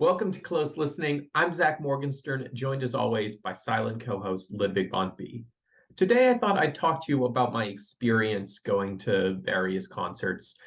Welcome to Close Listening. I'm Zach Morgenstern, joined as always by silent co-host Ludwig von B. Today I thought I'd talk to you about my experience going to various concerts.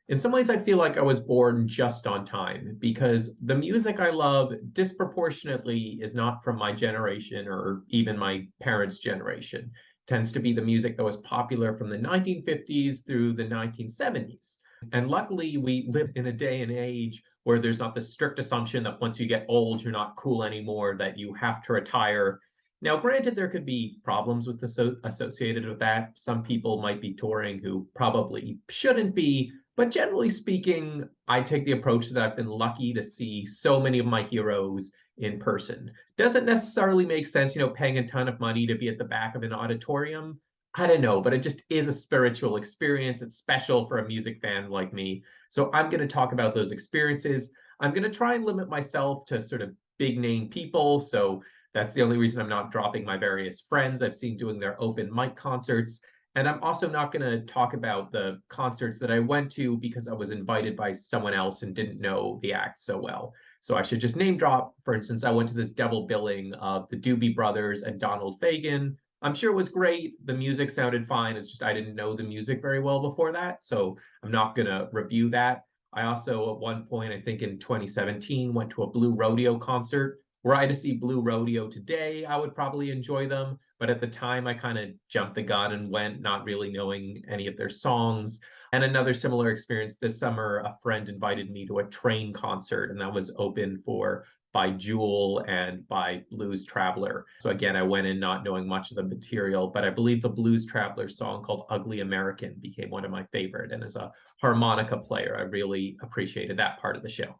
In some ways, I feel like I was born just on time because the music I love disproportionately is not from my generation or even my parents' generation. It tends to be the music that was popular from the 1950s through the 1970s. And luckily, we live in a day and age where there's not the strict assumption that once you get old, you're not cool anymore, that you have to retire. Now, granted, there could be problems with associated with that. Some people might be touring who probably shouldn't be, but generally speaking, I take the approach that I've been lucky to see so many of my heroes in person. Doesn't necessarily make sense, paying a ton of money to be at the back of an auditorium. I don't know, but it just is a spiritual experience. It's special for a music fan like me. So I'm going to talk about those experiences. I'm going to try and limit myself to sort of big name people. So that's the only reason I'm not dropping my various friends I've seen doing their open mic concerts. And I'm also not going to talk about the concerts that I went to because I was invited by someone else and didn't know the act so well. So I should just name drop. For instance, I went to this double billing of the Doobie Brothers and Donald Fagen. I'm sure it was great. The music sounded fine. It's just I didn't know the music very well before that. So I'm not going to review that. I also, at one point, I think in 2017, went to a Blue Rodeo concert. Were I to see Blue Rodeo today, I would probably enjoy them. But at the time, I kind of jumped the gun and went, not really knowing any of their songs. And another similar experience this summer, a friend invited me to a Train concert, and that was open for by Jewel and by Blues Traveler. So again, I went in not knowing much of the material, but I believe the Blues Traveler song called Ugly American became one of my favorite. And as a harmonica player, I really appreciated that part of the show.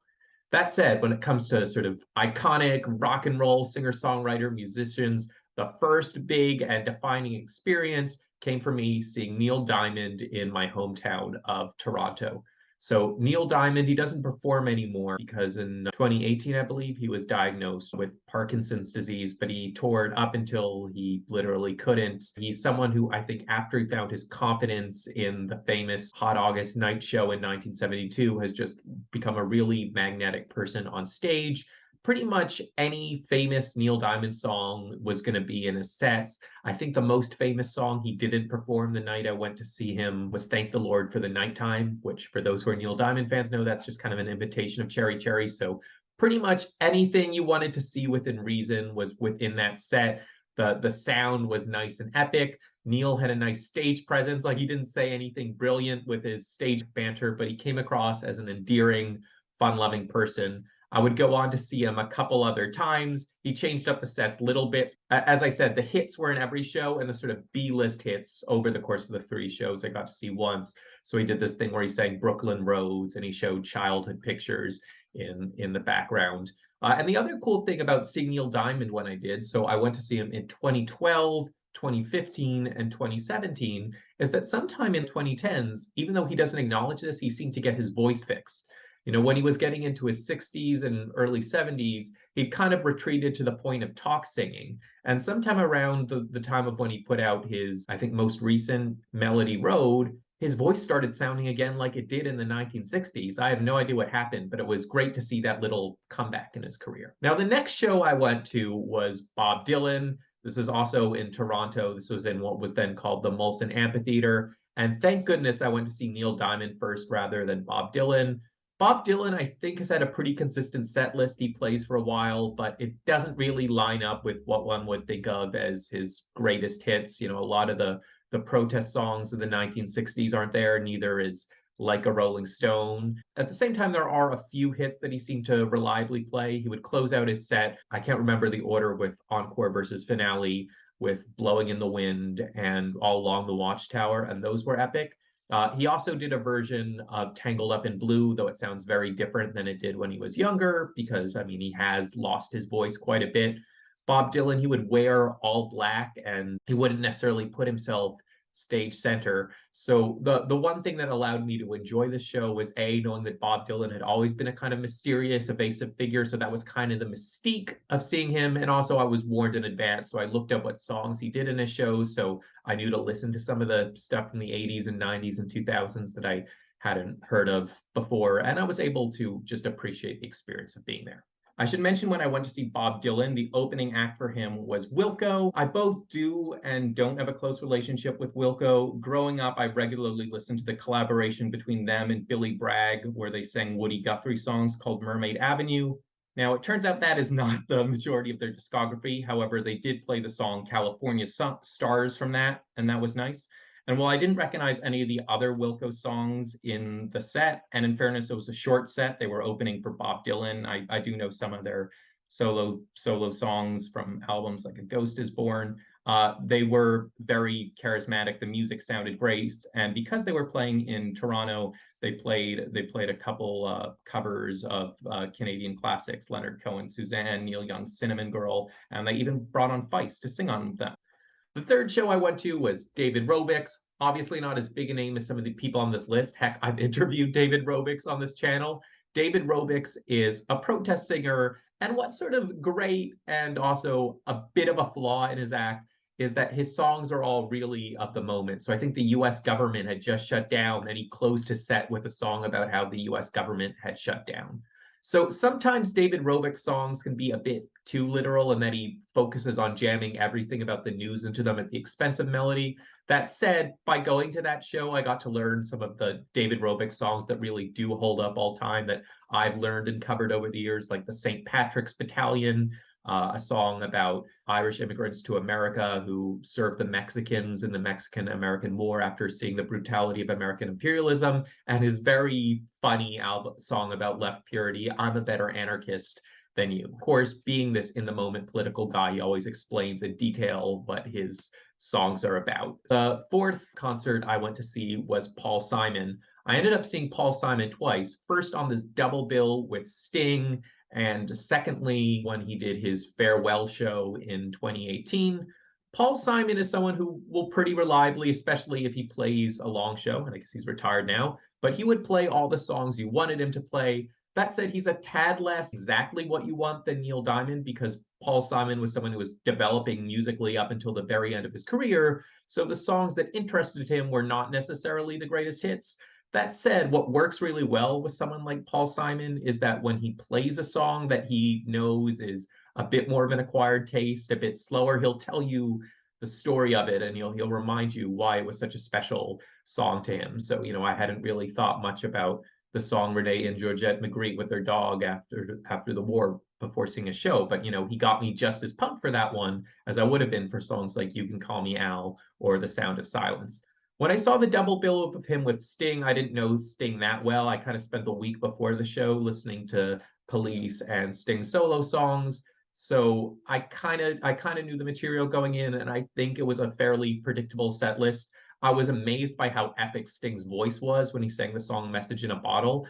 That said, when it comes to sort of iconic rock and roll singer-songwriter musicians, the first big and defining experience came for me seeing Neil Diamond in my hometown of Toronto. So Neil Diamond, he doesn't perform anymore because in 2018, I believe, he was diagnosed with Parkinson's disease, but he toured up until he literally couldn't. He's someone who I think after he found his confidence in the famous Hot August Night Show in 1972 has just become a really magnetic person on stage. Pretty much any famous Neil Diamond song was going to be in his sets. I think the most famous song he didn't perform the night I went to see him was Thank the Lord for the Nighttime, which for those who are Neil Diamond fans know, that's just kind of an invitation of Cherry Cherry. So pretty much anything you wanted to see within reason was within that set. The sound was nice and epic. Neil had a nice stage presence. Like, he didn't say anything brilliant with his stage banter, but he came across as an endearing, fun-loving person. I would go on to see him a couple other times. He changed up the sets little bit. As I said, the hits were in every show, and the sort of B-list hits over the course of the 3 shows I got to see once. So he did this thing where he sang Brooklyn Roads, and he showed childhood pictures in the background. And the other cool thing about seeing Neil Diamond when I did, so I went to see him in 2012, 2015, and 2017, is that sometime in 2010s, even though he doesn't acknowledge this, he seemed to get his voice fixed. When he was getting into his 60s and early 70s, he kind of retreated to the point of talk singing. And sometime around the time of when he put out his, I think, most recent Melody Road, his voice started sounding again like it did in the 1960s. I have no idea what happened, but it was great to see that little comeback in his career. Now, the next show I went to was Bob Dylan. This was also in Toronto. This was in what was then called the Molson Amphitheater. And thank goodness I went to see Neil Diamond first rather than Bob Dylan. Bob Dylan, I think, has had a pretty consistent set list. He plays for a while, but it doesn't really line up with what one would think of as his greatest hits. A lot of the protest songs of the 1960s aren't there. Neither is Like a Rolling Stone. At the same time, there are a few hits that he seemed to reliably play. He would close out his set. I can't remember the order with Encore versus Finale, with Blowing in the Wind and All Along the Watchtower, and those were epic. He also did a version of Tangled Up in Blue, though it sounds very different than it did when he was younger, because, I mean, he has lost his voice quite a bit. Bob Dylan, he would wear all black, and he wouldn't necessarily put himself stage center. So the one thing that allowed me to enjoy the show was knowing that Bob Dylan had always been a kind of mysterious, evasive figure. So that was kind of the mystique of seeing him. And also I was warned in advance. So I looked up what songs he did in his shows. So I knew to listen to some of the stuff from the 80s and 90s and 2000s that I hadn't heard of before. And I was able to just appreciate the experience of being there. I should mention when I went to see Bob Dylan, the opening act for him was Wilco. I both do and don't have a close relationship with Wilco. Growing up, I regularly listened to the collaboration between them and Billy Bragg, where they sang Woody Guthrie songs called Mermaid Avenue. Now, it turns out that is not the majority of their discography. However, they did play the song California Stars from that, and that was nice. And while I didn't recognize any of the other Wilco songs in the set, and in fairness, it was a short set, they were opening for Bob Dylan. I do know some of their solo songs from albums like A Ghost Is Born. They were very charismatic. The music sounded great, and because they were playing in Toronto, they played a couple covers of Canadian classics: Leonard Cohen, Suzanne, Neil Young's Cinnamon Girl, and they even brought on Feist to sing on them. The third show I went to was David Rovic's. Obviously not as big a name as some of the people on this list. Heck, I've interviewed David Rovic's on this channel. David Rovic's is a protest singer, and what's sort of great and also a bit of a flaw in his act is that his songs are all really of the moment. So I think the US government had just shut down, and he closed his set with a song about how the US government had shut down. So sometimes David Rovic's songs can be a bit too literal, and that he focuses on jamming everything about the news into them at the expense of melody. That said, by going to that show, I got to learn some of the David Rovic songs that really do hold up all time that I've learned and covered over the years, like the St. Patrick's Battalion, a song about Irish immigrants to America who served the Mexicans in the Mexican-American War after seeing the brutality of American imperialism, and his very funny song about left purity, I'm a better anarchist than you. Of course, being this in-the-moment political guy, he always explains in detail what his songs are about. The fourth concert I went to see was Paul Simon. I ended up seeing Paul Simon twice, first on this double bill with Sting, and secondly, when he did his farewell show in 2018. Paul Simon is someone who will pretty reliably, especially if he plays a long show, and I guess he's retired now, but he would play all the songs you wanted him to play. That said, he's a tad less exactly what you want than Neil Diamond, because Paul Simon was someone who was developing musically up until the very end of his career, so the songs that interested him were not necessarily the greatest hits. That said, what works really well with someone like Paul Simon is that when he plays a song that he knows is a bit more of an acquired taste, a bit slower, he'll tell you the story of it, and he'll remind you why it was such a special song to him. So, I hadn't really thought much about the song Renee and Georgette Magritte with their dog after the war before seeing a show, but he got me just as pumped for that one as I would have been for songs like You Can Call Me Al or The Sound of Silence. When I saw the double bill of him with Sting, I didn't know Sting that well. I kind of spent the week before the show listening to Police and Sting solo songs. So I kind of knew the material going in, and I think it was a fairly predictable set list. I was amazed by how epic Sting's voice was when he sang the song Message in a Bottle,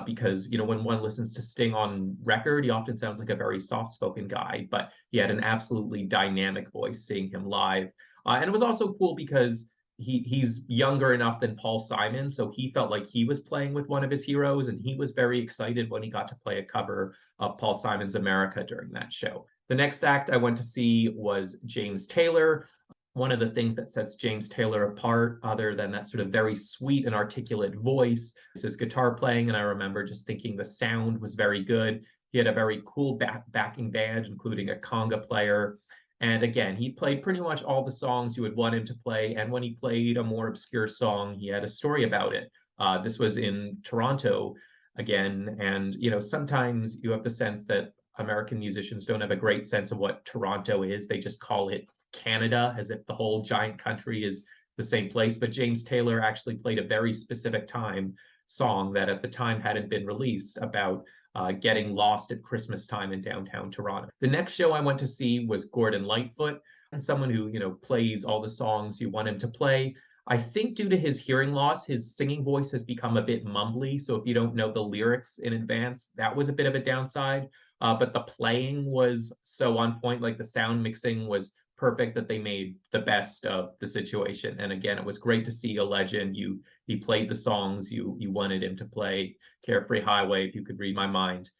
because when one listens to Sting on record, he often sounds like a very soft-spoken guy, but he had an absolutely dynamic voice seeing him live. And it was also cool because he's younger enough than Paul Simon, so he felt like he was playing with one of his heroes, and he was very excited when he got to play a cover of Paul Simon's America during that show. The next act I went to see was Jamestaylor. One of the things that sets Jamestaylor apart, other than that sort of very sweet and articulate voice, is his guitar playing, and I remember just thinking the sound was very good. He had a very cool backing band, including a conga player. And again, he played pretty much all the songs you would want him to play. And when he played a more obscure song, he had a story about it. This was in Toronto again. And, sometimes you have the sense that American musicians don't have a great sense of what Toronto is. They just call it Canada, as if the whole giant country is the same place. But Jamestaylor actually played a very specific time song that at the time hadn't been released about getting lost at Christmas time in downtown Toronto. The next show I went to see was Gordon Lightfoot, and someone who, plays all the songs you want him to play. I think due to his hearing loss, his singing voice has become a bit mumbly. So if you don't know the lyrics in advance, that was a bit of a downside. But the playing was so on point, like the sound mixing was perfect, that they made the best of the situation. And again, it was great to see a legend. He played the songs you wanted him to play. Carefree Highway, If You Could Read My Mind.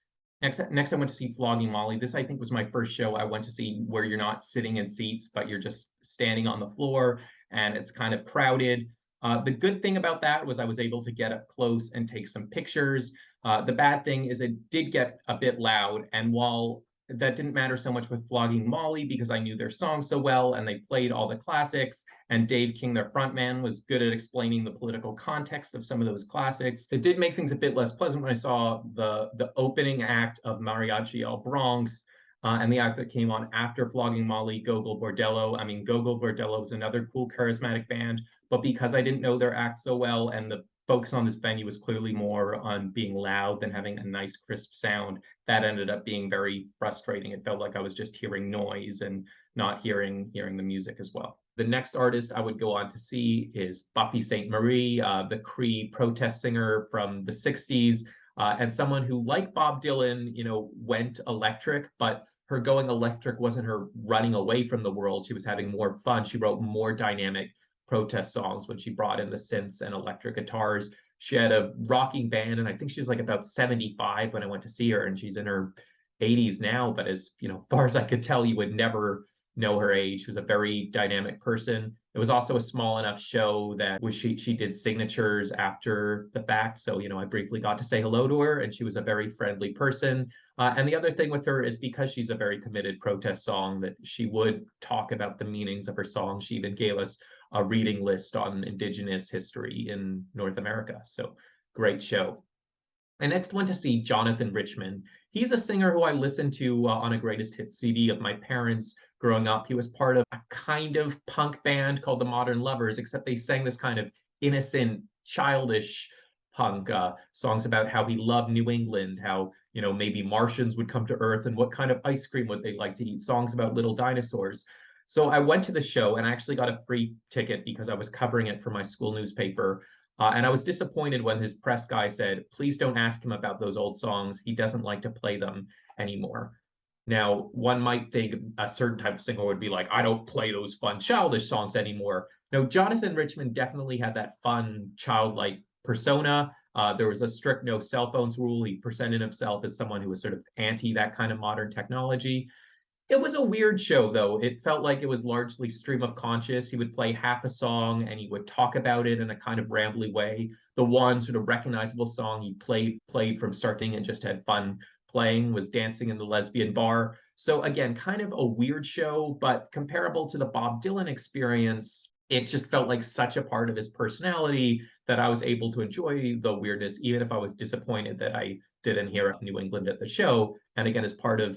Next I went to see Flogging Molly. This, I think, was my first show I went to see where you're not sitting in seats, but you're just standing on the floor, and it's kind of crowded. The good thing about that was I was able to get up close and take some pictures. The bad thing is it did get a bit loud. And while that didn't matter so much with Flogging Molly because I knew their songs so well and they played all the classics, and Dave King, their frontman, was good at explaining the political context of some of those classics. It did make things a bit less pleasant when I saw the opening act of Mariachi El Bronx, and the act that came on after Flogging Molly, Gogol Bordello. I mean, Gogol Bordello was another cool, charismatic band, but because I didn't know their act so well and the focus on this venue was clearly more on being loud than having a nice, crisp sound, that ended up being very frustrating. It felt like I was just hearing noise and not hearing the music as well. The next artist I would go on to see is buffystmarie, the Cree protest singer from the 60s, and someone who, like Bob Dylan, went electric, but her going electric wasn't her running away from the world. She was having more fun. She wrote more dynamic protest songs when she brought in the synths and electric guitars. She had a rocking band, and I think she was like about 75 when I went to see her, and she's in her 80s now. But as far as I could tell, you would never know her age. She was a very dynamic person. It was also a small enough show that she did signatures after the fact. So, I briefly got to say hello to her, and she was a very friendly person. And the other thing with her is because she's a very committed protest song, that she would talk about the meanings of her songs. She even gave us a reading list on Indigenous history in North America. So great show. I next went to see Jonathanrichman. He's a singer who I listened to on a greatest hits CD of my parents growing up. He was part of a kind of punk band called the Modern Lovers, except they sang this kind of innocent, childish punk songs about how he loved New England, how maybe Martians would come to Earth, and what kind of ice cream would they like to eat, songs about little dinosaurs. So I went to the show and I actually got a free ticket because I was covering it for my school newspaper. And I was disappointed when his press guy said, please don't ask him about those old songs. He doesn't like to play them anymore. Now, one might think a certain type of singer would be like, I don't play those fun, childish songs anymore. No, Jonathanrichman definitely had that fun, childlike persona. There was a strict no cell phones rule. He presented himself as someone who was sort of anti that kind of modern technology. It was a weird show, though. It felt like it was largely stream of conscious. He would play half a song and he would talk about it in a kind of rambly way. The one sort of recognizable song he played from starting and just had fun playing was Dancing in the Lesbian Bar. So again, kind of a weird show, but comparable to the Bob Dylan experience, it just felt like such a part of his personality that I was able to enjoy the weirdness, even if I was disappointed that I didn't hear New England at the show. And again, as part of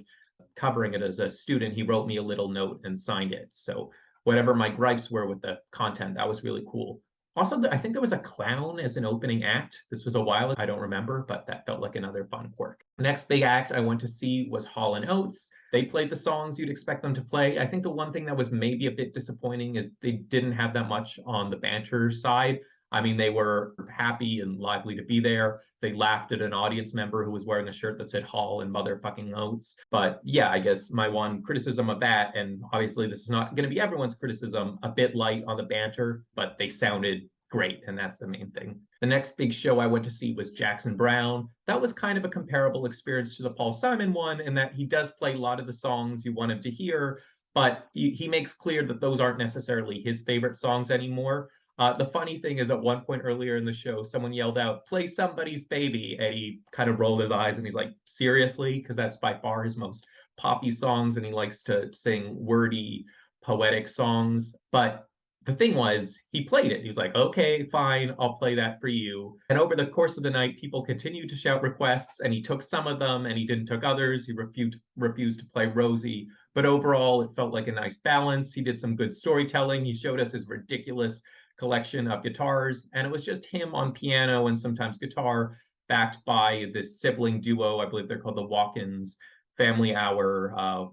covering it as a student, he wrote me a little note and signed it. So whatever my gripes were with the content, that was really cool. Also, I think there was a clown as an opening act. This was a while ago, I don't remember, but that felt like another fun quirk. Next big act I went to see was Hallandoates. They played the songs you'd expect them to play. I think the one thing that was maybe a bit disappointing is they didn't have that much on the banter side. I mean, they were happy and lively to be there. They laughed at an audience member who was wearing a shirt that said Hall and motherfucking oats. But yeah, I guess my one criticism of that, and obviously this is not going to be everyone's criticism, a bit light on the banter, but they sounded great, and that's the main thing. The next big show I went to see was Jacksonbrowne. That was kind of a comparable experience to the Paul Simon one in that he does play a lot of the songs you want him to hear, but he makes clear that those aren't necessarily his favorite songs anymore. The funny thing is, at one point earlier in the show, someone yelled out, "Play Somebody's Baby," and he kind of rolled his eyes and he's like, seriously? Because that's by far his most poppy songs, and he likes to sing wordy, poetic songs. But the thing was, he played it. He was like, okay, fine, I'll play that for you. And over the course of the night, people continued to shout requests, and he took some of them and he didn't take others. He refused to play Rosie. But overall, it felt like a nice balance. He did some good storytelling. He showed us his ridiculous collection of guitars, and it was just him on piano and sometimes guitar, backed by this sibling duo. I believe they're called the Walkins Family Hour,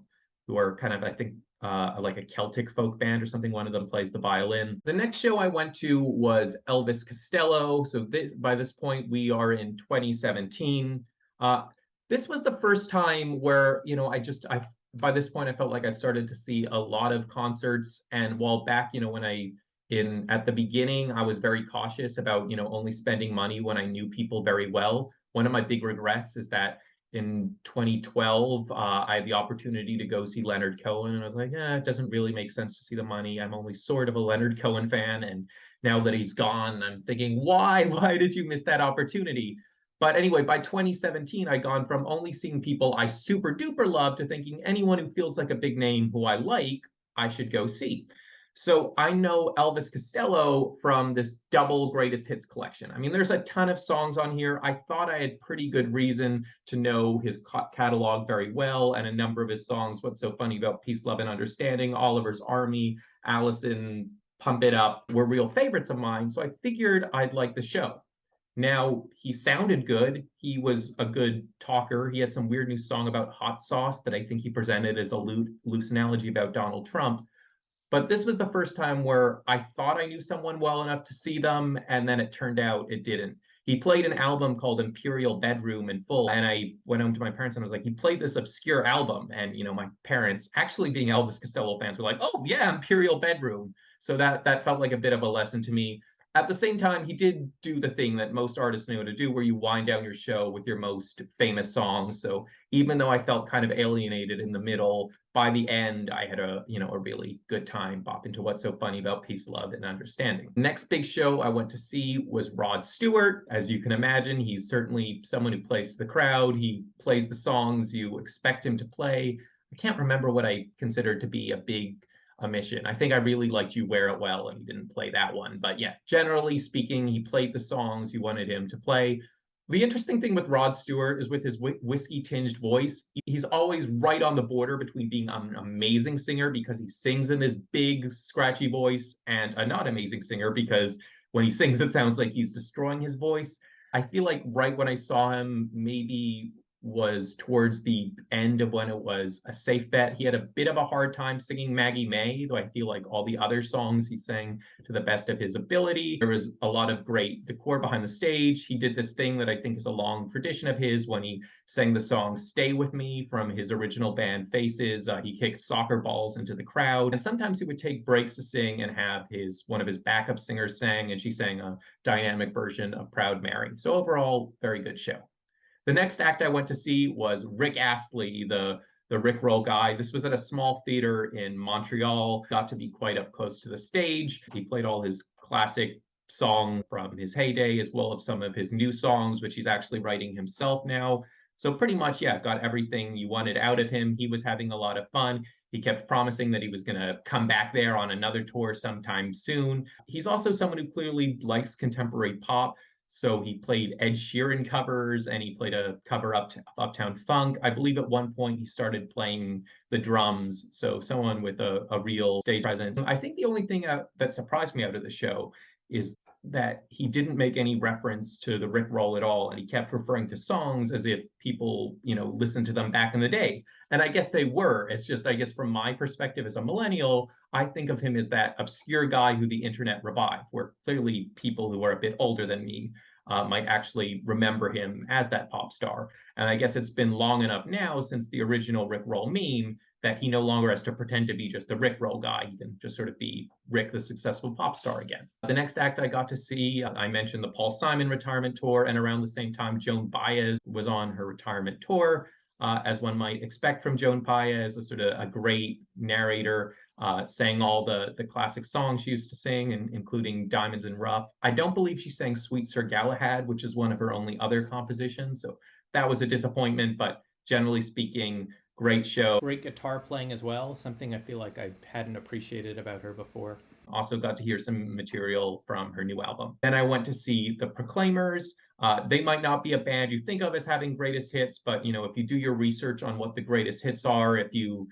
who are kind of, I think, like a Celtic folk band or something. One of them plays the violin. The next show I went to was Elviscostello. So by this point, we are in 2017. This was the first time where, by this point, I felt like I'd started to see a lot of concerts. And while back, at the beginning, I was very cautious about, only spending money when I knew people very well. One of my big regrets is that in 2012, I had the opportunity to go see Leonard Cohen, and I was like, it doesn't really make sense to see the money. I'm only sort of a Leonard Cohen fan, and Now that he's gone, I'm thinking, why did you miss that opportunity? But anyway, by 2017, I'd gone from only seeing people I super duper love to thinking anyone who feels like a big name who I like, I should go see. So I know Elvis Costello from this double greatest hits collection. I mean, there's a ton of songs on here. I thought I had pretty good reason to know his catalog very well, and a number of his songs, What's So Funny About Peace, Love, and Understanding, Oliver's Army, Allison, Pump It Up, were real favorites of mine. So I figured I'd like the show. Now, he sounded good. He was a good talker. He had some weird new song about hot sauce that I think he presented as a loose analogy about Donald Trump. But this was the first time where I thought I knew someone well enough to see them, and then it turned out it didn't. He played an album called Imperial Bedroom in full, and I went home to my parents and I was like, he played this obscure album. And, my parents, actually being Elvis Costello fans, were like, oh, yeah, Imperial Bedroom. So that felt like a bit of a lesson to me. At the same time, he did do the thing that most artists know to do, where you wind down your show with your most famous songs. So even though I felt kind of alienated in the middle, by the end, I had a really good time bopping to What's So Funny About Peace, Love, and Understanding. Next big show I went to see was Rod Stewart. As you can imagine, he's certainly someone who plays to the crowd. He plays the songs you expect him to play. I can't remember what I considered to be a big omission. I think I really liked You Wear It Well, and he didn't play that one. But yeah, generally speaking, he played the songs you wanted him to play. The interesting thing with Rod Stewart is with his whiskey-tinged voice, he's always right on the border between being an amazing singer because he sings in this big, scratchy voice, and a not amazing singer because when he sings, it sounds like he's destroying his voice. I feel like right when I saw him, maybe was towards the end of when it was a safe bet. He had a bit of a hard time singing Maggie May, though I feel like all the other songs he sang to the best of his ability. There was a lot of great decor behind the stage. He did this thing that I think is a long tradition of his when he sang the song Stay With Me from his original band Faces. He kicked soccer balls into the crowd. And sometimes he would take breaks to sing and have one of his backup singers sing, and she sang a dynamic version of Proud Mary. So overall, very good show. The next act I went to see was Rick Astley, the Rickroll guy. This was at a small theater in Montreal. Got to be quite up close to the stage. He played all his classic songs from his heyday, as well as some of his new songs, which he's actually writing himself now. So pretty much, yeah, got everything you wanted out of him. He was having a lot of fun. He kept promising that he was going to come back there on another tour sometime soon. He's also someone who clearly likes contemporary pop. So he played Ed Sheeran covers, and he played a cover up to Uptown Funk. I believe at one point he started playing the drums. So someone with a real stage presence. I think the only thing that surprised me out of the show is that he didn't make any reference to the Rickroll at all, and he kept referring to songs as if people, listened to them back in the day. And I guess they were. It's just, I guess, from my perspective as a millennial, I think of him as that obscure guy who the internet revived, where clearly people who are a bit older than me might actually remember him as that pop star. And I guess it's been long enough now since the original Rickroll meme that he no longer has to pretend to be just the Rickroll guy. He can just sort of be Rick, the successful pop star again. The next act I got to see, I mentioned the Paul Simon retirement tour, and around the same time, Joanbaez was on her retirement tour. As one might expect from Joanbaez, a sort of a great narrator, sang all the classic songs she used to sing, including Diamonds and Rough. I don't believe she sang Sweet Sir Galahad, which is one of her only other compositions. So that was a disappointment, but generally speaking, great show. Great guitar playing as well, something I feel like I hadn't appreciated about her before. Also got to hear some material from her new album. Then I went to see the Proclaimers. They might not be a band you think of as having greatest hits, but if you do your research on what the greatest hits are, if you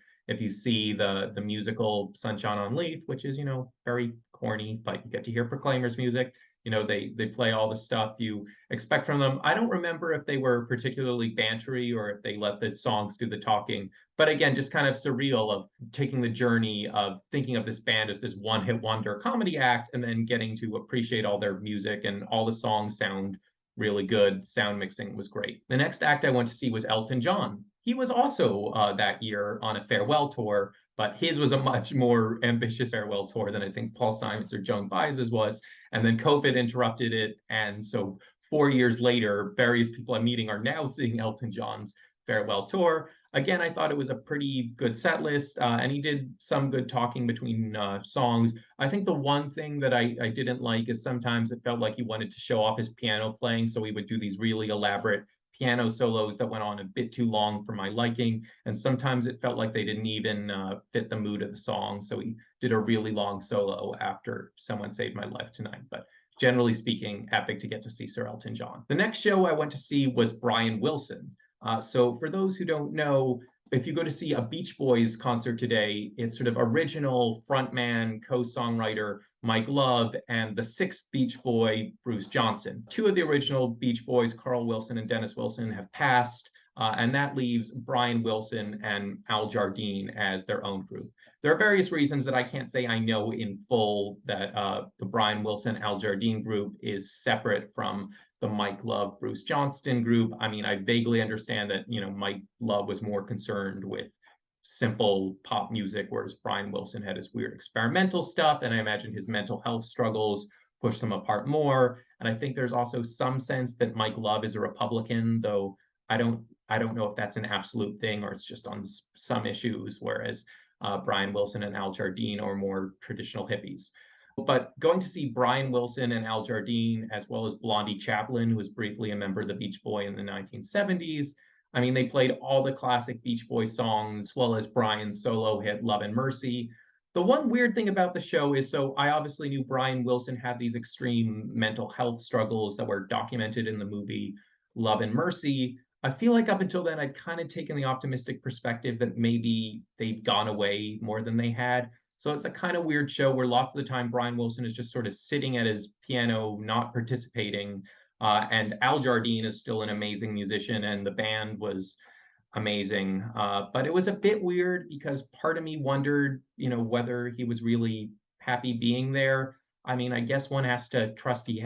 see the musical Sunshine on Leith, which is very corny, but you get to hear Proclaimers music. They play all the stuff you expect from them. I don't remember if they were particularly bantery or if they let the songs do the talking. But again, just kind of surreal of taking the journey of thinking of this band as this one-hit wonder comedy act and then getting to appreciate all their music, and all the songs sound really good. Sound mixing was great. The next act I went to see was Elton John. He was also that year on a farewell tour, but his was a much more ambitious farewell tour than I think Paul Simon's or Joanbaez's was. And then COVID interrupted it. And so 4 years later, various people I'm meeting are now seeing Elton John's farewell tour. Again, I thought it was a pretty good set list, and he did some good talking between songs. I think the one thing that I didn't like is sometimes it felt like he wanted to show off his piano playing, so he would do these really elaborate piano solos that went on a bit too long for my liking, and sometimes it felt like they didn't even fit the mood of the song, so he did a really long solo after Someone Saved My Life Tonight. But generally speaking, epic to get to see Sir Elton John. The next show I went to see was Brian Wilson. So for those who don't know, if you go to see a Beach Boys concert today, it's sort of original frontman, co-songwriter Mike Love and the sixth Beach Boy, Bruce Johnson. Two of the original Beach Boys, Carl Wilson and Dennis Wilson, have passed, and that leaves Brian Wilson and Al Jardine as their own group. There are various reasons that I can't say I know in full that the Brian Wilson Al Jardine group is separate from the Mike Love Bruce Johnston group. I mean, I vaguely understand that, Mike Love was more concerned with simple pop music, whereas Brian Wilson had his weird experimental stuff, and I imagine his mental health struggles pushed them apart more. And I think there's also some sense that Mike Love is a Republican, though I don't know if that's an absolute thing or it's just on some issues, whereas Brian Wilson and Al Jardine are more traditional hippies. But going to see Brian Wilson and Al Jardine, as well as Blondie Chaplin, who was briefly a member of the Beach Boy in the 1970s, I mean, they played all the classic Beach Boys songs, as well as Brian's solo hit Love and Mercy. The one weird thing about the show is, so I obviously knew Brian Wilson had these extreme mental health struggles that were documented in the movie Love and Mercy. I feel like up until then, I'd kind of taken the optimistic perspective that maybe they'd gone away more than they had. So it's a kind of weird show where lots of the time Brian Wilson is just sort of sitting at his piano, not participating. And Al Jardine is still an amazing musician, and the band was amazing. But it was a bit weird because part of me wondered, whether he was really happy being there. I mean, I guess one has to trust he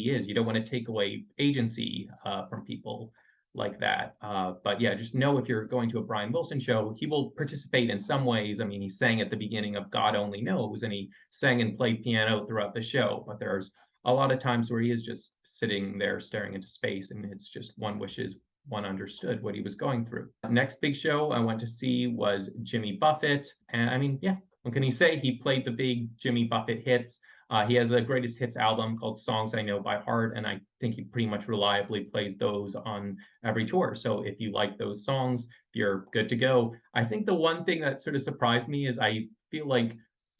is. You don't want to take away agency from people like that. But yeah, just know if you're going to a Brian Wilson show, he will participate in some ways. I mean, he sang at the beginning of God Only Knows, and he sang and played piano throughout the show. But there's a lot of times where he is just sitting there staring into space, and it's just one wishes one understood what he was going through. Next big show I went to see was Jimmy Buffett. And I mean, yeah, what can he say? He played the big Jimmy Buffett hits. He has a greatest hits album called Songs I Know by Heart, and I think he pretty much reliably plays those on every tour. So if you like those songs, you're good to go. I think the one thing that sort of surprised me is I feel like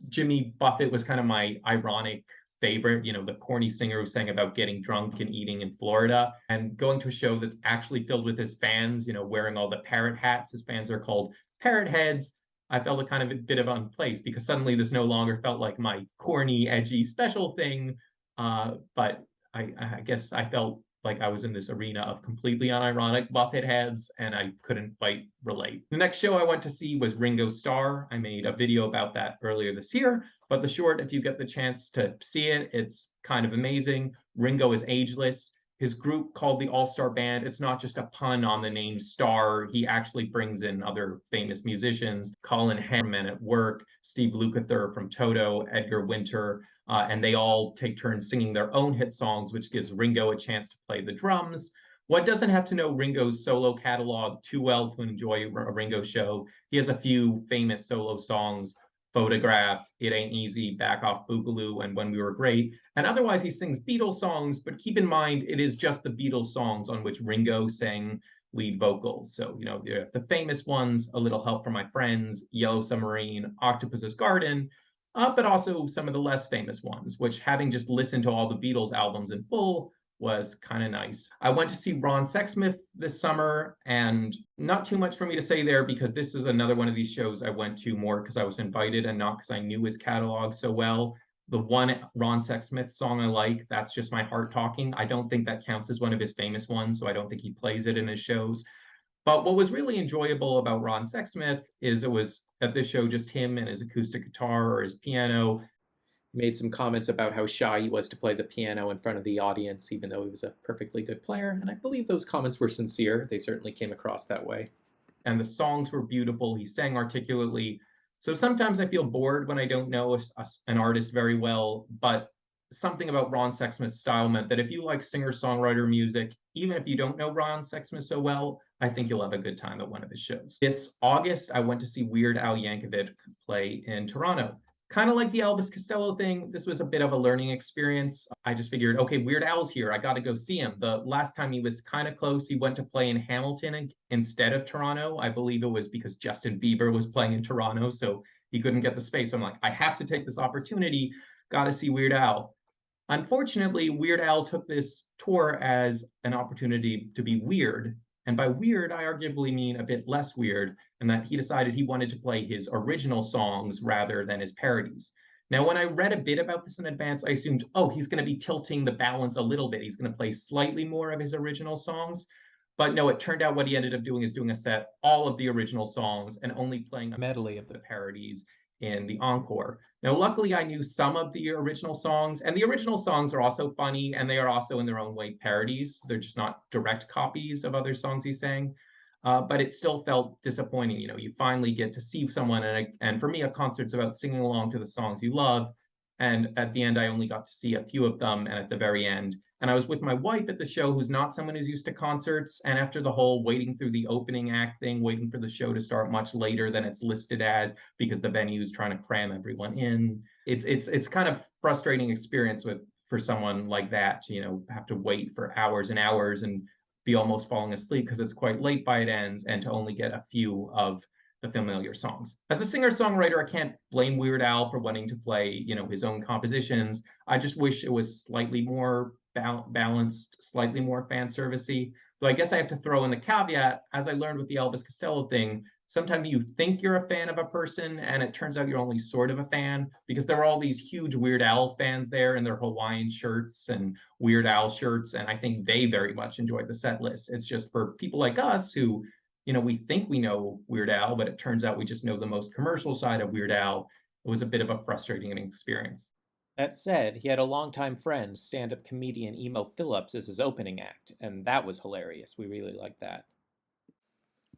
Jimmy Buffett was kind of my ironic favorite, the corny singer who sang about getting drunk and eating in Florida, and going to a show that's actually filled with his fans, wearing all the parrot hats. His fans are called parrot heads. I felt a kind of a bit of unplaced because suddenly this no longer felt like my corny, edgy, special thing. But I guess I felt like I was in this arena of completely unironic Buffett heads, and I couldn't quite relate. The next show I went to see was Ringo Starr. I made a video about that earlier this year, but the short, if you get the chance to see it, it's kind of amazing. Ringo is ageless. His group called the All-Star Band, it's not just a pun on the name Star. He actually brings in other famous musicians, Colin Henry Men at Work, Steve Lukather from Toto, Edgar Winter, and they all take turns singing their own hit songs, which gives Ringo a chance to play the drums. One doesn't have to know Ringo's solo catalog too well to enjoy a Ringo show. He has a few famous solo songs: Photograph, It Ain't Easy, Back Off Boogaloo, and When We Were Great. And otherwise he sings Beatles songs, but keep in mind it is just the Beatles songs on which Ringo sang lead vocals. So, the famous ones, A Little Help from My Friends, Yellow Submarine, Octopus's Garden, but also some of the less famous ones, which, having just listened to all the Beatles albums in full, was kind of nice. I went to see Ronsexsmith this summer, and not too much for me to say there because this is another one of these shows I went to more because I was invited and not because I knew his catalog so well. The one Ronsexsmith song I like, That's Just My Heart Talking, I don't think that counts as one of his famous ones, so I don't think he plays it in his shows. But what was really enjoyable about Ronsexsmith is it was at this show just him and his acoustic guitar or his piano. He made some comments about how shy he was to play the piano in front of the audience, even though he was a perfectly good player, and I believe those comments were sincere. They certainly came across that way. And the songs were beautiful. He sang articulately. So sometimes I feel bored when I don't know an artist very well, but something about Ronsexsmith's style meant that if you like singer-songwriter music, even if you don't know Ronsexsmith so well, I think you'll have a good time at one of his shows. This August, I went to see Weird Al Yankovic play in Toronto. Kind of like the Elvis Costello thing, this was a bit of a learning experience. I just figured, okay, Weird Al's here. I got to go see him. The last time he was kind of close, he went to play in Hamilton instead of Toronto. I believe it was because Justin Bieber was playing in Toronto, so he couldn't get the space. So I'm like, I have to take this opportunity. Got to see Weird Al. Unfortunately, Weird Al took this tour as an opportunity to be weird. And by weird, I arguably mean a bit less weird, and that he decided he wanted to play his original songs rather than his parodies. Now, when I read a bit about this in advance, I assumed, oh, he's going to be tilting the balance a little bit. He's going to play slightly more of his original songs. But no, it turned out what he ended up doing is doing a set, all of the original songs, and only playing a medley of the parodies in the encore. Now, luckily, I knew some of the original songs, and the original songs are also funny, and they are also in their own way parodies. They're just not direct copies of other songs he sang. But it still felt disappointing. You know, you finally get to see someone, and for me, a concert's about singing along to the songs you love. And at the end, I only got to see a few of them, and at the very end, and I was with my wife at the show, who's not someone who's used to concerts. And after the whole waiting through the opening act thing, waiting for the show to start much later than it's listed as because the venue is trying to cram everyone in, it's kind of frustrating experience for someone like that to, you know, have to wait for hours and hours and be almost falling asleep because it's quite late by it ends, and to only get a few of the familiar songs. As a singer-songwriter, I can't blame Weird Al for wanting to play, you know, his own compositions. I just wish it was slightly more balanced, slightly more fan servicey. Though I guess I have to throw in the caveat, as I learned with the Elvis Costello thing, sometimes you think you're a fan of a person and it turns out you're only sort of a fan, because there were all these huge Weird Al fans there in their Hawaiian shirts and Weird Al shirts, and I think they very much enjoyed the set list. It's just for people like us who, you know, we think we know Weird Al, but it turns out we just know the most commercial side of Weird Al. It was a bit of a frustrating experience. That said, he had a longtime friend, stand-up comedian Emo Phillips, as his opening act, and that was hilarious. We really liked that.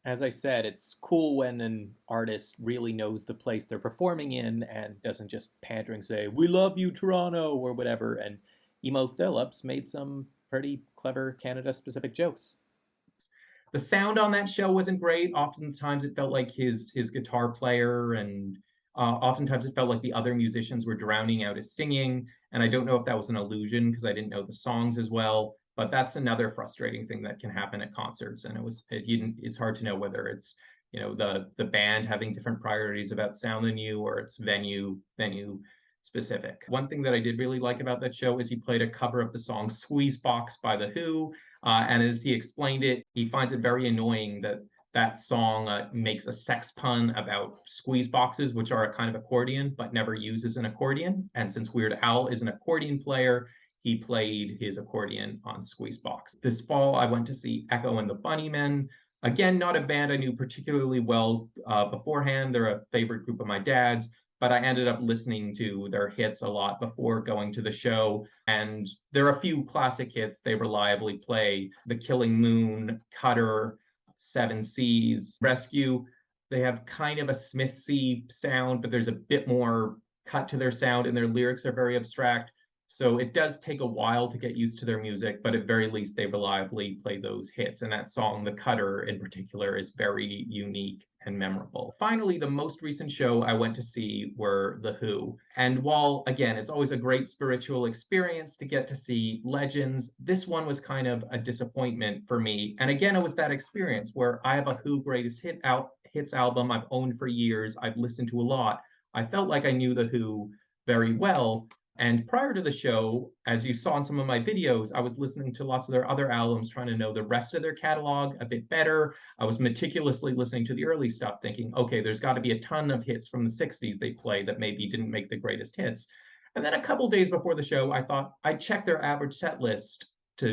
As I said, it's cool when an artist really knows the place they're performing in and doesn't just pandering say, "We love you, Toronto," or whatever, and Emo Phillips made some pretty clever Canada-specific jokes. The sound on that show wasn't great. Oftentimes it felt like his guitar player, and oftentimes it felt like the other musicians were drowning out his singing. And I don't know if that was an illusion because I didn't know the songs as well. But that's another frustrating thing that can happen at concerts. And it's hard to know whether it's, you know, the band having different priorities about sound than you, or it's venue specific. One thing that I did really like about that show is he played a cover of the song Squeezebox by The Who. And as he explained it, he finds it very annoying that that song makes a sex pun about squeeze boxes, which are a kind of accordion, but never uses an accordion. And since Weird Al is an accordion player, he played his accordion on Squeezebox. This fall, I went to see Echoandthebunnymen. Again, not a band I knew particularly well beforehand. They're a favorite group of my dad's, but I ended up listening to their hits a lot before going to the show. And there are a few classic hits they reliably play: The Killing Moon, Cutter, Seven Seas, Rescue. They have kind of a Smithsy sound, but there's a bit more cut to their sound, and their lyrics are very abstract. So it does take a while to get used to their music, but at very least they reliably play those hits. And that song, The Cutter in particular, is very unique and memorable. Finally, the most recent show I went to see were The Who. And while, again, it's always a great spiritual experience to get to see legends, this one was kind of a disappointment for me. And again, it was that experience where I have a Who greatest hits album I've owned for years. I've listened to a lot. I felt like I knew The Who very well. And prior to the show, as you saw in some of my videos, I was listening to lots of their other albums, trying to know the rest of their catalog a bit better. I was meticulously listening to the early stuff, thinking, okay, there's got to be a ton of hits from the 60s they played that maybe didn't make the greatest hits. And then a couple days before the show, I thought I'd check their average set list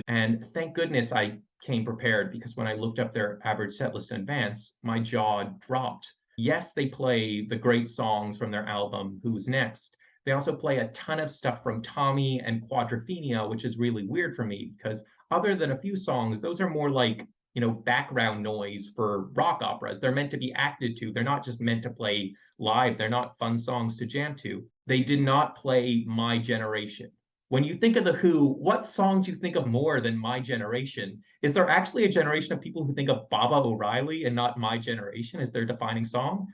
and thank goodness I came prepared, because when I looked up their average set list in advance, my jaw dropped. Yes, they play the great songs from their album, Who's Next? They also play a ton of stuff from Tommy and Quadrophenia, which is really weird for me because other than a few songs, those are more like, you know, background noise for rock operas. They're meant to be acted to. They're not just meant to play live. They're not fun songs to jam to. They did not play My Generation. When you think of the Who, what songs you think of more than My Generation? Is there actually a generation of people who think of Baba O'Reilly and not My Generation as their defining song?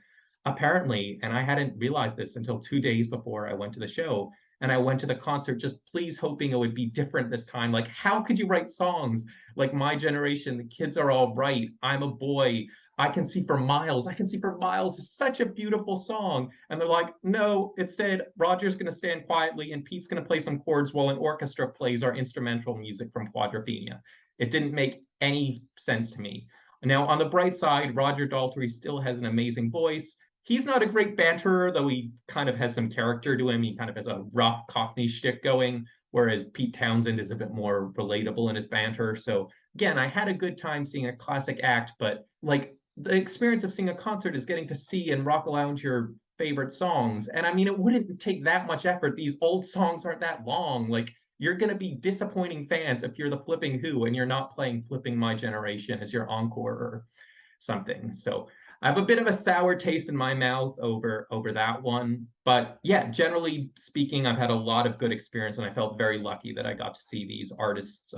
Apparently, and I hadn't realized this until 2 days before I went to the show. And I went to the concert just please hoping it would be different this time. Like, how could you write songs like My Generation? The kids are all right. I'm a boy. I can see for miles. I can see for miles is such a beautiful song. And they're like, no, it said Roger's going to stand quietly and Pete's going to play some chords while an orchestra plays our instrumental music from Quadrophenia. It didn't make any sense to me. Now, on the bright side, Roger Daltrey still has an amazing voice. He's not a great banterer, though he kind of has some character to him. He kind of has a rough Cockney shtick going, whereas Pete Townsend is a bit more relatable in his banter. So again, I had a good time seeing a classic act, but like the experience of seeing a concert is getting to see and rock around your favorite songs. And I mean, it wouldn't take that much effort. These old songs aren't that long. Like, you're going to be disappointing fans if you're the Flipping Who and you're not playing Flipping My Generation as your encore or something. So I have a bit of a sour taste in my mouth over that one. But yeah, generally speaking, I've had a lot of good experience, and I felt very lucky that I got to see these artists.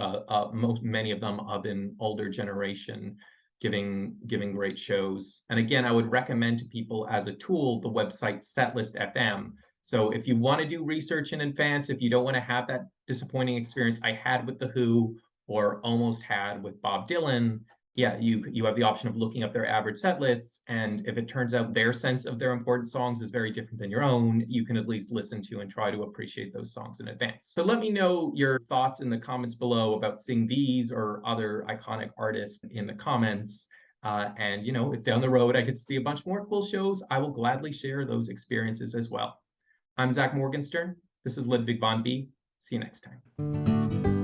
Many of them of an older generation giving great shows. And again, I would recommend to people as a tool the website Setlist FM. So if you want to do research in advance, if you don't want to have that disappointing experience I had with The Who or almost had with Bob Dylan, yeah, you have the option of looking up their average set lists. And if it turns out their sense of their important songs is very different than your own, you can at least listen to and try to appreciate those songs in advance. So let me know your thoughts in the comments below about seeing these or other iconic artists in the comments. And, you know, if down the road I get to see a bunch more cool shows, I will gladly share those experiences as well. I'm Zach Morgenstern. This is Ludwig von B. See you next time.